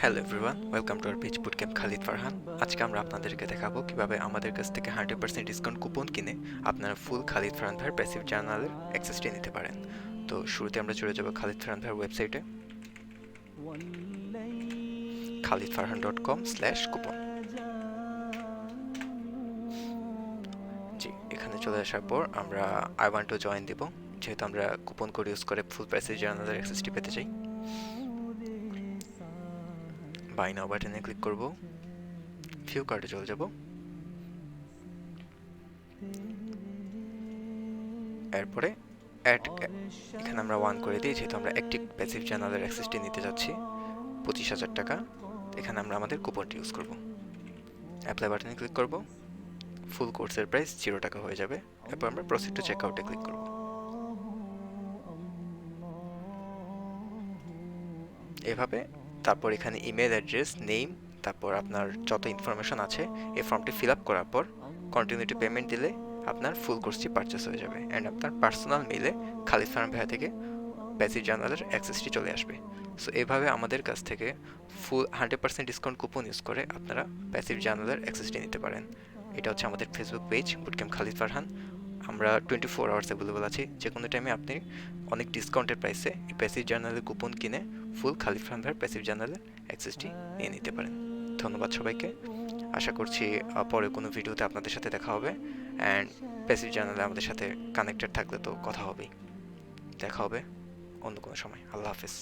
Hello everyone, welcome to our page boot camp Khalid Farhan. আজকে আমরা আপনাদেরকে দেখাবো কিভাবে আমাদের কাছ থেকে 100% ডিসকাউন্ট কুপন কিনে আপনারা ফুল খালিদ ফারহান ভাইয়ের প্যাসিভ জার্নালের অ্যাক্সেসটি নিতে পারেন। তো শুরুতে আমরা চলে যাব খালিদ ফারহান ভাইয়ের ওয়েবসাইটে khalidfarhan.com/coupon। জি, এখানে চলে আসার পর আমরা আই ওয়ান্ট টু জয়েন দিব, যেহেতু আমরা কুপন কোড ইউজ করে ফুল প্যাসিভ জার্নালের অ্যাক্সেসটি পেতে চাই। বাই নাও বাটনে ক্লিক করব, ভিউ কার্ডে চলে যাব, এরপরে অ্যাড এখানে আমরা 1 করে দিই, যেহেতু আমরা অ্যাক্টিভ প্যাসিভ চ্যানেলের অ্যাক্সেসটি নিতে যাচ্ছি 25,000 টাকা। এখানে আমরা আমাদের কুপনটি ইউজ করব। অ্যাপ্লাই বাটনে ক্লিক করব, ফুল কোর্সের প্রাইস 0 টাকা হয়ে যাবে। এরপর আমরা প্রসিড টু চেক আউটে ক্লিক করব। এভাবে তারপর এখানে ইমেল অ্যাড্রেস, নেম, তারপর আপনার যত ইনফরমেশন আছে এই ফর্মটি ফিল আপ করার পর কন্টিনিউ টু পেমেন্ট দিলে আপনার ফুল কোর্সটি পারচেস হয়ে যাবে অ্যান্ড আপনার পার্সোনাল মেইলে খালিদ ফারহান ভাইয়া থেকে প্যাসিভ জার্নালের অ্যাক্সেসটি চলে আসবে। সো এভাবে আমাদের কাছ থেকে ফুল 100% ডিসকাউন্ট কুপন ইউজ করে আপনারা প্যাসিভ জার্নালের অ্যাক্সেসটি নিতে পারেন। এটা হচ্ছে আমাদের Facebook page boot camp Khalid Farhan. আমরা 24 আওয়ার্স অ্যাভেলেবল আছি, যে কোনো টাইমে আপনি অনেক ডিসকাউন্টের প্রাইসে এই প্যাসিভ জার্নালের কুপন কিনে ফুল খালিদ ফারহান ভাইয়ের প্যাসিভ জার্নালের অ্যাক্সেসটি নিয়ে নিতে পারেন। ধন্যবাদ সবাইকে। আশা করছি পরে কোনো ভিডিওতে আপনাদের সাথে দেখা হবে অ্যান্ড প্যাসিভ জার্নালে আমাদের সাথে কানেক্টেড থাকলে তো কথা হবেই। দেখা হবে অন্য কোনো সময়। আল্লাহ হাফেজ।